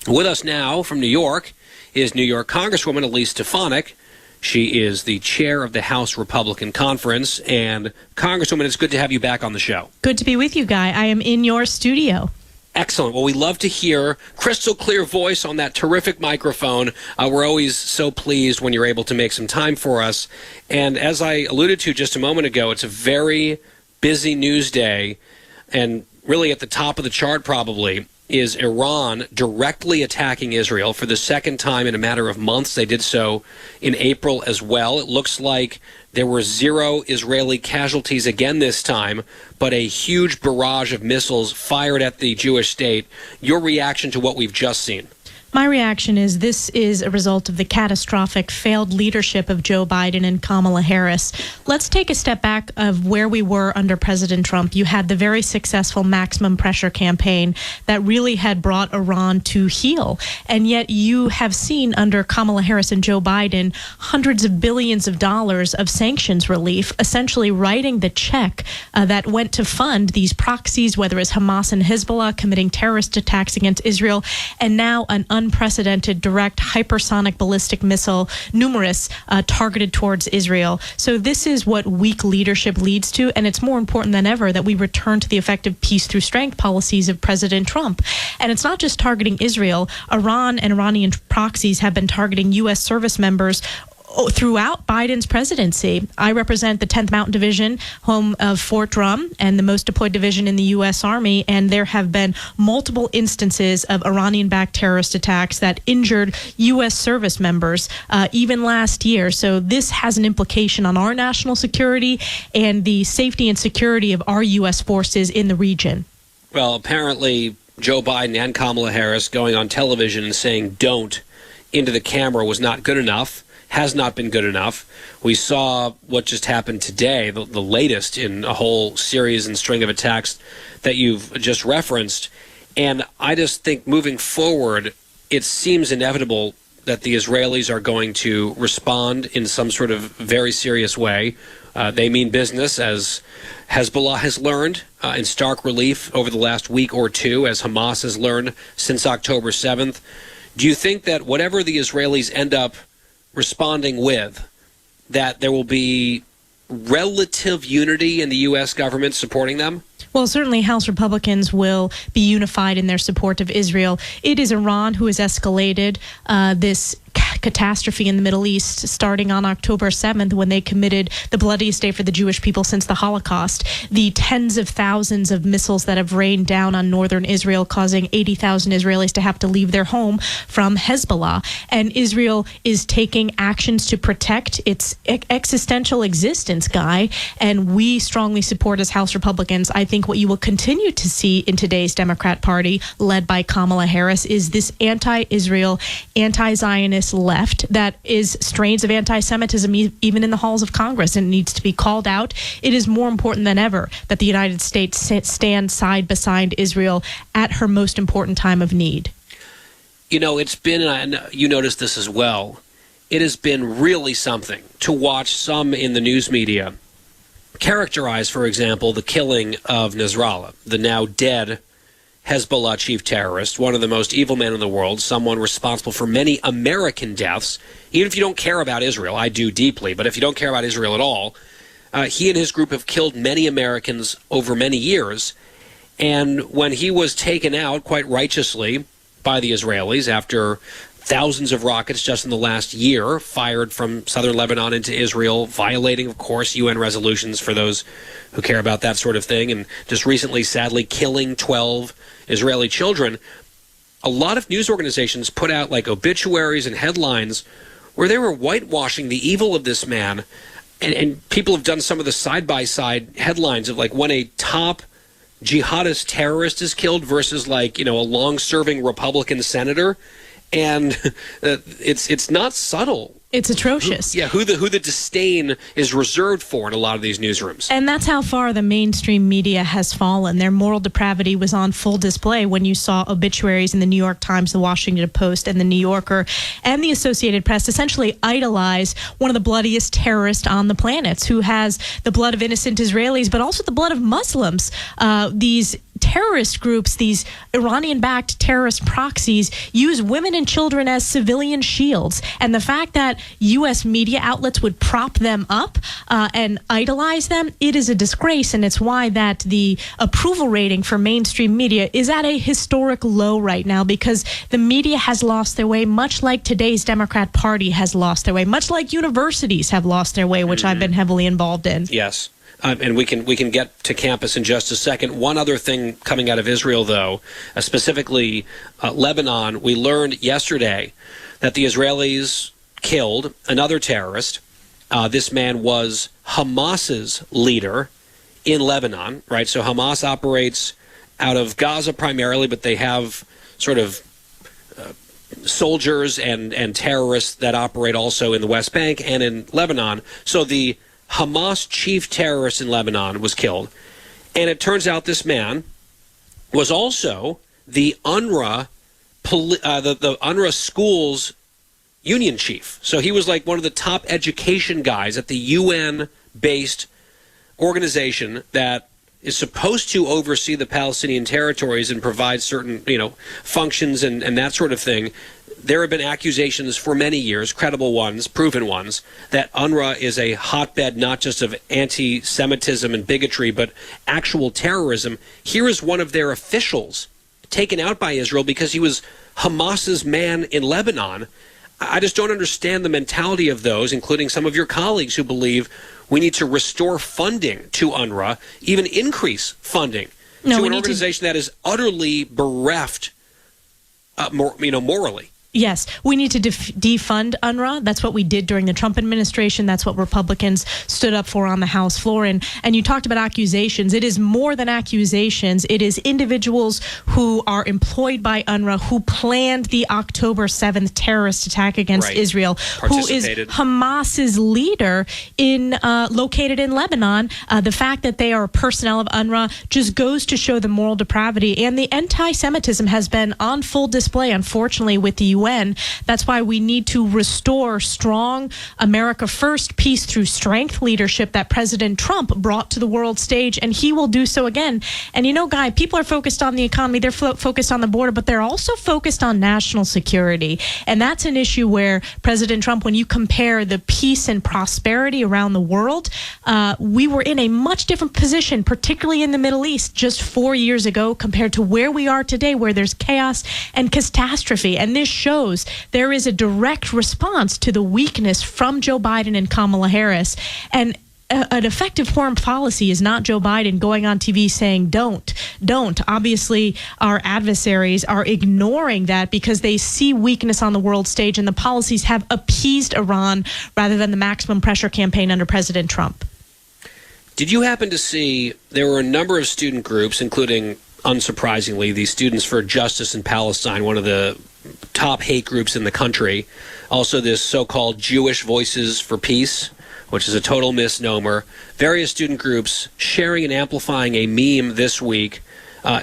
With us now from New York is New York Congresswoman Elise Stefanik. She is the chair of the House Republican Conference. And Congresswoman, it's good to have you back on the show. Good to be with you, Guy. I am in your studio. Excellent. Well, we love to hear crystal clear voice on that terrific microphone. We're always so pleased when you're able to make some time for us. And as I alluded to just a moment ago, it's a very busy news day. And really at the top of the chart probably is Iran directly attacking Israel for the second time in a matter of months. They did so in April as well. It looks like there were 0 Israeli casualties again this time, but a huge barrage of missiles fired at the Jewish state. Your reaction to what we've just seen? My reaction is this is a result of the catastrophic failed leadership of Joe Biden and Kamala Harris. Let's take a step back of where we were under President Trump. You had the very successful maximum pressure campaign that really had brought Iran to heel. And yet you have seen under Kamala Harris and Joe Biden hundreds of billions of dollars of sanctions relief, essentially writing the check that went to fund these proxies, whether it's Hamas and Hezbollah committing terrorist attacks against Israel, and now an unprecedented direct hypersonic ballistic missile, numerous, targeted towards Israel. So this is what weak leadership leads to, and it's more important than ever that we return to the effective peace through strength policies of President Trump. And it's not just targeting Israel. Iran and Iranian proxies have been targeting U.S. service members throughout Biden's presidency. I represent the 10th Mountain Division, home of Fort Drum, and the most deployed division in the U.S. Army, and there have been multiple instances of Iranian-backed terrorist attacks that injured U.S. service members, even last year. So this has an implication on our national security and the safety and security of our U.S. forces in the region. Well, apparently Joe Biden and Kamala Harris going on television and saying don't into the camera was not good enough. Has not been good enough. We saw what just happened today, the latest in a whole series and string of attacks that you've just referenced. And I just think moving forward, it seems inevitable that the Israelis are going to respond in some sort of very serious way. They mean business, as Hezbollah has learned in stark relief over the last week or two, as Hamas has learned since October 7th. Do you think that whatever the Israelis end up responding with, that there will be relative unity in the U.S. government supporting them? Well, certainly House Republicans will be unified in their support of Israel. It is Iran who has escalated this catastrophe in the Middle East starting on October 7th when they committed the bloodiest day for the Jewish people since the Holocaust. The tens of thousands of missiles that have rained down on northern Israel, causing 80,000 Israelis to have to leave their home from Hezbollah. And Israel is taking actions to protect its existential existence, Guy. And we strongly support, as House Republicans, I think what you will continue to see in today's Democrat Party, led by Kamala Harris, is this anti-Israel, anti-Zionist left that is strains of anti-Semitism even in the halls of Congress, and needs to be called out. It is more important than ever that the United States stand side beside Israel at her most important time of need. You know, it's been, and you noticed this as well, it has been really something to watch some in the news media characterize, for example, the killing of Nasrallah, the now dead Hezbollah chief terrorist, one of the most evil men in the world, someone responsible for many American deaths. Even if you don't care about Israel, I do deeply, but if you don't care about Israel at all, he and his group have killed many Americans over many years. And when he was taken out, quite righteously, by the Israelis after thousands of rockets just in the last year fired from southern Lebanon into Israel, violating, of course, UN resolutions for those who care about that sort of thing, and just recently, sadly, killing 12 Israeli children. A lot of news organizations put out like obituaries and headlines where they were whitewashing the evil of this man, and people have done some of the side-by-side headlines of like when a top jihadist terrorist is killed versus like, you know, a long-serving Republican senator. And it's not subtle. It's atrocious. Who the disdain is reserved for in a lot of these newsrooms. And that's how far the mainstream media has fallen. Their moral depravity was on full display when you saw obituaries in the New York Times, the Washington Post, and the New Yorker, and the Associated Press essentially idolize one of the bloodiest terrorists on the planet, who has the blood of innocent Israelis, but also the blood of Muslims. These terrorist groups, these Iranian-backed terrorist proxies, use women and children as civilian shields. And the fact that U.S. media outlets would prop them up and idolize them, it is a disgrace. And it's why that the approval rating for mainstream media is at a historic low right now, because the media has lost their way, much like today's Democrat Party has lost their way, much like universities have lost their way, which I've been heavily involved in. Yes. And we can get to campus in just a second. One other thing coming out of Israel, though, specifically Lebanon, we learned yesterday that the Israelis killed another terrorist. This man was Hamas's leader in Lebanon, right? So Hamas operates out of Gaza primarily, but they have sort of soldiers and terrorists that operate also in the West Bank and in Lebanon. So the Hamas chief terrorist in Lebanon was killed. And it turns out this man was also the UNRWA, the UNRWA schools union chief. So he was like one of the top education guys at the UN-based organization that is supposed to oversee the Palestinian territories and provide certain, functions and that sort of thing. There have been accusations for many years, credible ones, proven ones, that UNRWA is a hotbed not just of anti-Semitism and bigotry, but actual terrorism. Here is one of their officials taken out by Israel because he was Hamas's man in Lebanon. I just don't understand the mentality of those, including some of your colleagues who believe we need to restore funding to UNRWA, even increase funding to an organization that is utterly bereft, morally. Yes, we need to defund UNRWA. That's what we did during the Trump administration. That's what Republicans stood up for on the House floor. And you talked about accusations. It is more than accusations. It is individuals who are employed by UNRWA who planned the October 7th terrorist attack against Israel, who is Hamas's leader located in Lebanon. The fact that they are personnel of UNRWA just goes to show the moral depravity. And the anti-Semitism has been on full display, unfortunately, with the UN. That's why we need to restore strong America First, peace through strength leadership that President Trump brought to the world stage, and he will do so again. And Guy, people are focused on the economy, they're focused on the border, but they're also focused on national security. And that's an issue where President Trump, when you compare the peace and prosperity around the world, we were in a much different position, particularly in the Middle East, just 4 years ago compared to where we are today, where there's chaos and catastrophe. And this shows there is a direct response to the weakness from Joe Biden and Kamala Harris. And an effective foreign policy is not Joe Biden going on TV saying don't. Obviously, our adversaries are ignoring that because they see weakness on the world stage, and the policies have appeased Iran rather than the maximum pressure campaign under President Trump. Did you happen to see there were a number of student groups, including, unsurprisingly, the Students for Justice in Palestine, one of the top hate groups in the country. Also, this so-called Jewish Voices for Peace, which is a total misnomer. Various student groups sharing and amplifying a meme this week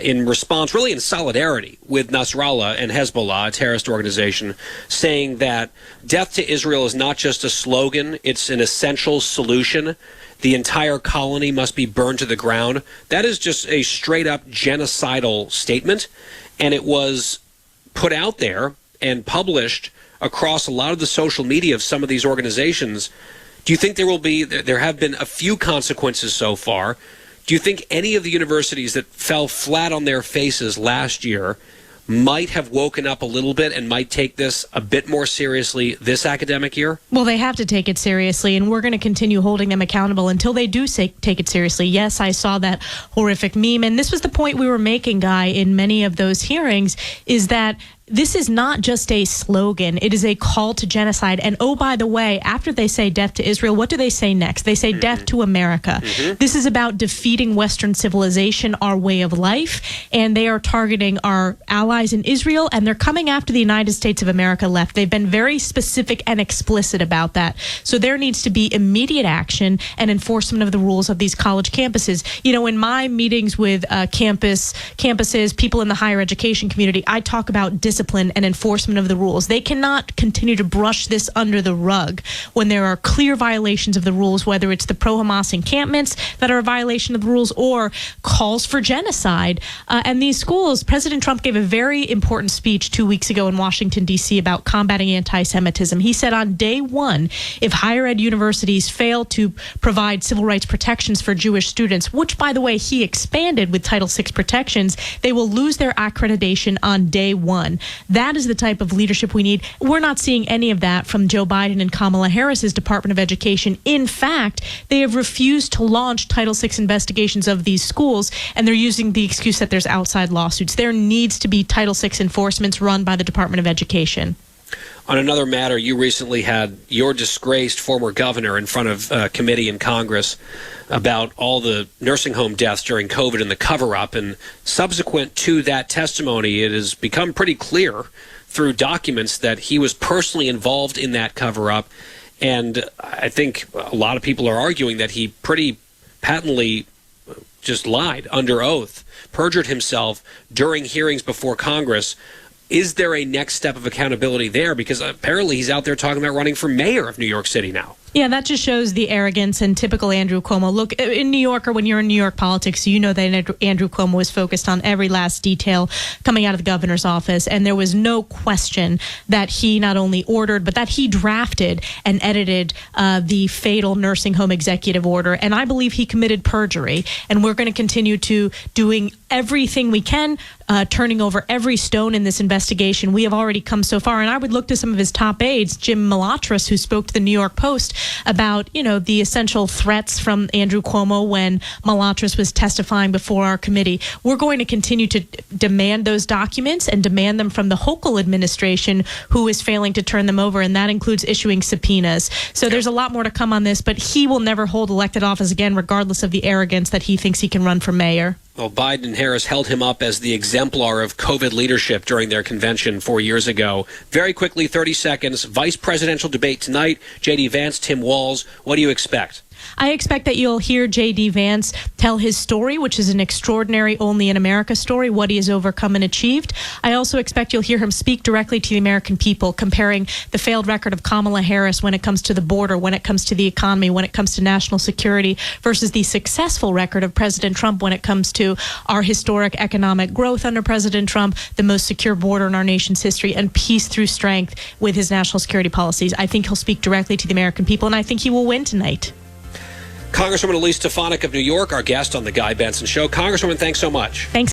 in response, really in solidarity with Nasrallah and Hezbollah, a terrorist organization, saying that death to Israel is not just a slogan, it's an essential solution. The entire colony must be burned to the ground. That is just a straight-up genocidal statement, and it was put out there and published across a lot of the social media of some of these organizations. Do you think there have been a few consequences so far? Do you think any of the universities that fell flat on their faces last year might have woken up a little bit and might take this a bit more seriously this academic year? Well, they have to take it seriously, and we're going to continue holding them accountable until they do take it seriously. Yes, I saw that horrific meme, and this was the point we were making, Guy, in many of those hearings, is that this is not just a slogan. It is a call to genocide. And oh, by the way, after they say death to Israel, what do they say next? They say death to America. This is about defeating Western civilization, our way of life. And they are targeting our allies in Israel, and they're coming after the United States of America left. They've been very specific and explicit about that. So there needs to be immediate action and enforcement of the rules of these college campuses. In my meetings with campuses, people in the higher education community, I talk about discipline discipline and enforcement of the rules. They cannot continue to brush this under the rug when there are clear violations of the rules, whether it's the pro-Hamas encampments that are a violation of the rules or calls for genocide. And these schools, President Trump gave a very important speech 2 weeks ago in Washington, D.C. about combating anti-Semitism. He said on day one, if higher ed universities fail to provide civil rights protections for Jewish students, which, by the way, he expanded with Title VI protections, they will lose their accreditation on day one. That is the type of leadership we need. We're not seeing any of that from Joe Biden and Kamala Harris's Department of Education. In fact, they have refused to launch Title VI investigations of these schools, and they're using the excuse that there's outside lawsuits. There needs to be Title VI enforcements run by the Department of Education. On another matter, you recently had your disgraced former governor in front of a committee in Congress about all the nursing home deaths during COVID and the cover-up. And subsequent to that testimony, it has become pretty clear through documents that he was personally involved in that cover-up. And I think a lot of people are arguing that he pretty patently just lied under oath, perjured himself during hearings before Congress. Is there a next step of accountability there? Because apparently he's out there talking about running for mayor of New York City now. Yeah, that just shows the arrogance and typical Andrew Cuomo. Look, in New York, or when you're in New York politics, you know that Andrew Cuomo was focused on every last detail coming out of the governor's office. And there was no question that he not only ordered, but that he drafted and edited the fatal nursing home executive order. And I believe he committed perjury. And we're going to continue to doing everything we can, turning over every stone in this investigation. We have already come so far. And I would look to some of his top aides, Jim Malatras, who spoke to the New York Post about, the essential threats from Andrew Cuomo when Malatras was testifying before our committee. We're going to continue to demand those documents and demand them from the Hochul administration, who is failing to turn them over, and that includes issuing subpoenas. So there's a lot more to come on this, but he will never hold elected office again, regardless of the arrogance that he thinks he can run for mayor. Well, Biden and Harris held him up as the exemplar of COVID leadership during their convention 4 years ago. Very quickly, 30 seconds, vice presidential debate tonight. J.D. Vance, Tim Walz, what do you expect? I expect that you'll hear J.D. Vance tell his story, which is an extraordinary only in America story, what he has overcome and achieved. I also expect you'll hear him speak directly to the American people, comparing the failed record of Kamala Harris when it comes to the border, when it comes to the economy, when it comes to national security, versus the successful record of President Trump when it comes to our historic economic growth under President Trump, the most secure border in our nation's history, and peace through strength with his national security policies. I think he'll speak directly to the American people, and I think he will win tonight. Congresswoman Elise Stefanik of New York, our guest on The Guy Benson Show. Congresswoman, thanks so much. Thanks.